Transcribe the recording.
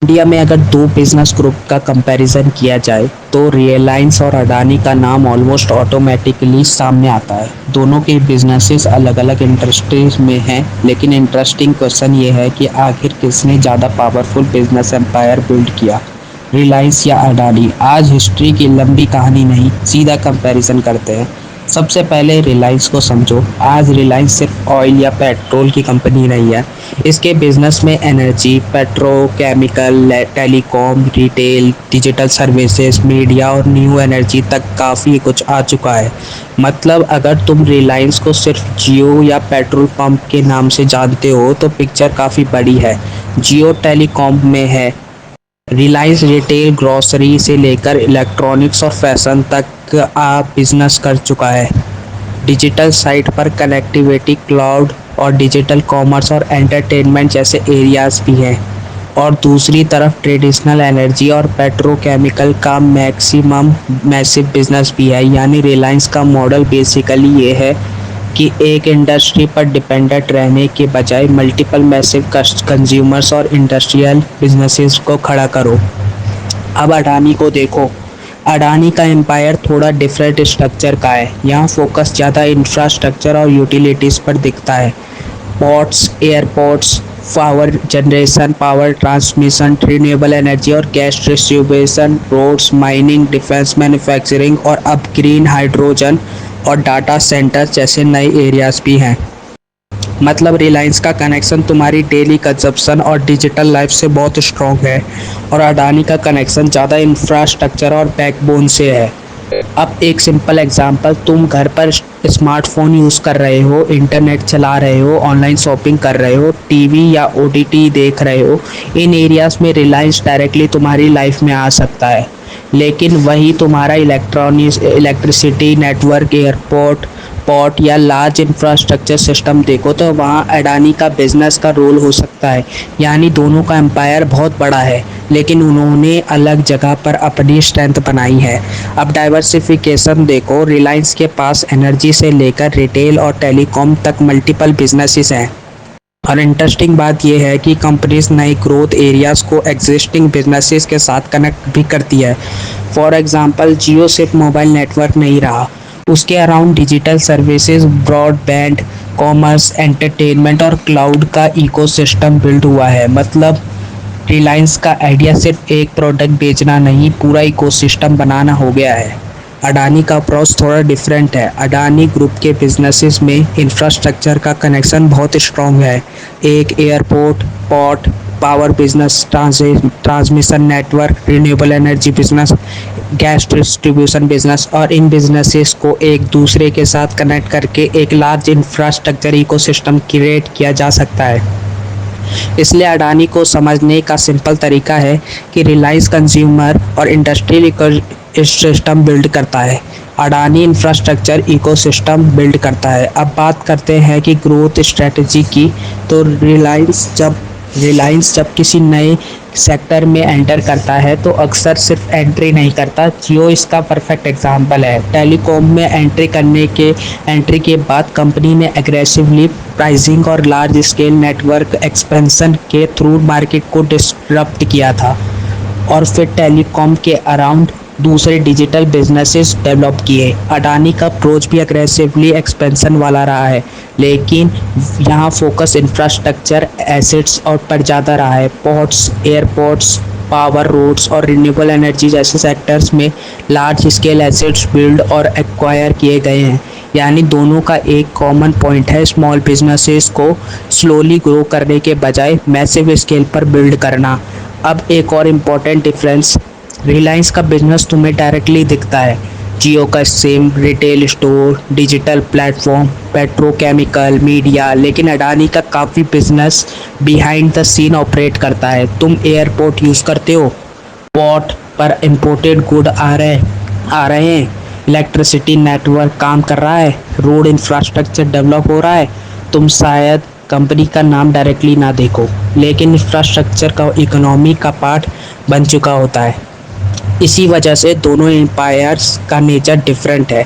India में अगर दो बिजनेस ग्रुप का कंपैरिजन किया जाए तो रिलायंस और अडानी का नाम ऑलमोस्ट ऑटोमेटिकली सामने आता है। दोनों के बिजनेसेस अलग अलग इंडस्ट्रीज में हैं, लेकिन इंटरेस्टिंग क्वेश्चन ये है कि आखिर किसने ज़्यादा पावरफुल बिजनेस एम्पायर बिल्ड किया, रिलायंस या अडानी। आज हिस्ट्री की लंबी कहानी नहीं, सीधा कंपैरिजन करते हैं। सबसे पहले रिलायंस को समझो। आज रिलायंस सिर्फ ऑयल या पेट्रोल की कंपनी नहीं है। इसके बिजनेस में energy, petrochemical, telecom, retail, digital services, media और न्यू एनर्जी तक काफ़ी कुछ आ चुका है। मतलब अगर तुम रिलायंस को सिर्फ जियो या पेट्रोल पंप के नाम से जानते हो तो पिक्चर काफ़ी बड़ी है। जियो टेलीकॉम में है, रिलायंस रिटेल, ग्रोसरी से लेकर इलेक्ट्रॉनिक्स और फैशन तक बिजनेस कर चुका है। डिजिटल साइट पर कनेक्टिविटी, क्लाउड और डिजिटल कॉमर्स और एंटरटेनमेंट जैसे एरियाज भी हैं। और दूसरी तरफ ट्रेडिशनल एनर्जी और पेट्रोकेमिकल का मैक्सिमम मैसिव बिजनेस भी है। यानी रिलायंस का मॉडल बेसिकली ये है कि एक इंडस्ट्री पर डिपेंडेंट रहने के बजाय मल्टीपल मैसिव कंज्यूमर्स और इंडस्ट्रियल बिजनेसेस को खड़ा करो। अब अडानी को देखो। अडानी का एम्पायर थोड़ा डिफरेंट स्ट्रक्चर का है। यहाँ फोकस ज़्यादा इंफ्रास्ट्रक्चर और यूटिलिटीज़ पर दिखता है। Ports, airports, power generation, power transmission, renewable energy और gas distribution, roads, mining, defence, manufacturing और अब ग्रीन हाइड्रोजन और डाटा सेंटर जैसे नए एरियाज भी हैं। मतलब रिलायंस का कनेक्शन तुम्हारी डेली कंजप्शन और डिजिटल लाइफ से बहुत स्ट्रॉन्ग है, और अडानी का कनेक्शन ज़्यादा इंफ्रास्ट्रक्चर और बैकबोन से है। अब एक सिंपल एग्जांपल, तुम घर पर स्मार्टफोन यूज़ कर रहे हो, इंटरनेट चला रहे हो, ऑनलाइन शॉपिंग कर रहे हो, टीवी या ओटीटी देख रहे हो। इन एरियाज़ में रिलायंस डायरेक्टली तुम्हारी लाइफ में आ सकता है। लेकिन वही तुम्हारा इलेक्ट्रिसिटी नेटवर्क, एयरपोर्ट, पोर्ट या लार्ज इंफ्रास्ट्रक्चर सिस्टम देखो तो वहाँ अडानी का बिजनेस का रोल हो सकता है। यानी दोनों का एम्पायर बहुत बड़ा है, लेकिन उन्होंने अलग जगह पर अपनी स्ट्रेंथ बनाई है। अब डाइवर्सिफिकेशन देखो, रिलायंस के पास एनर्जी से लेकर रिटेल और टेलीकॉम तक मल्टीपल बिजनेसेस हैं। और इंटरेस्टिंग बात यह है कि कंपनीज नए ग्रोथ एरियाज़ को एग्जिस्टिंग बिजनेसेस के साथ कनेक्ट भी करती है। फॉर एग्जांपल, जियो सिर्फ मोबाइल नेटवर्क नहीं रहा, उसके around digital services, broadband, commerce, entertainment और क्लाउड का इकोसिस्टम बिल्ड हुआ है। मतलब रिलायंस का आइडिया सिर्फ एक प्रोडक्ट बेचना नहीं, पूरा इकोसिस्टम बनाना हो गया है। अडानी का अप्रोच थोड़ा डिफरेंट है। अडानी ग्रुप के बिजनेसेस में इंफ्रास्ट्रक्चर का कनेक्शन बहुत स्ट्रॉन्ग है। एक airport, port, power business, transmission network, renewable energy business, gas distribution business, और इन बिजनेसेस को एक दूसरे के साथ कनेक्ट करके एक लार्ज इंफ्रास्ट्रक्चर इकोसिस्टम क्रिएट किया जा सकता है। इसलिए अडानी को समझने का सिंपल तरीका है कि रिलायंस कंज्यूमर और इंडस्ट्रियल इकोसिस्टम बिल्ड करता है, अडानी इंफ्रास्ट्रक्चर इकोसिस्टम बिल्ड करता है। अब बात करते हैं कि ग्रोथ स्ट्रेटजी की। तो रिलायंस जब किसी नए सेक्टर में एंटर करता है तो अक्सर सिर्फ एंट्री नहीं करता। जियो इसका परफेक्ट एग्जांपल है। टेलीकॉम में एंट्री के बाद कंपनी ने एग्रेसिवली प्राइसिंग और लार्ज स्केल नेटवर्क एक्सपेंशन के थ्रू मार्केट को डिस्टरप्ट किया था, और फिर टेलीकॉम के अराउंड दूसरे डिजिटल बिजनेसेस डेवलप किए। अडानी का अप्रोच भी अग्रेसिवली एक्सपेंशन वाला रहा है, लेकिन यहाँ फोकस इंफ्रास्ट्रक्चर एसेट्स और पर ज़्यादा रहा है। पोर्ट्स, एयरपोर्ट्स, पावर, रोड्स और रिन्यूएबल एनर्जी जैसे सेक्टर्स में लार्ज स्केल एसेट्स बिल्ड और एक्वायर किए गए हैं। यानी दोनों का एक कॉमन पॉइंट है, स्मॉल बिजनेसेस को स्लोली ग्रो करने के बजाय मैसिव स्केल पर बिल्ड करना। अब एक और इम्पॉर्टेंट डिफरेंस, रिलायंस का बिजनेस तुम्हें डायरेक्टली दिखता है। जियो का same, retail store, digital platform, petrochemical, media. लेकिन अडानी का काफ़ी business behind the scene operate करता है। तुम एयरपोर्ट यूज़ करते हो, पोर्ट पर इंपोर्टेड गुड आ रहे हैं, इलेक्ट्रिसिटी नेटवर्क काम कर रहा है, रोड इंफ्रास्ट्रक्चर डेवलप हो रहा है। तुम शायद कंपनी का नाम डायरेक्टली ना देखो, लेकिन इंफ्रास्ट्रक्चर का इकोनॉमी का पार्ट बन चुका होता है। इसी वजह से दोनों एम्पायर्स का नेचर डिफरेंट है।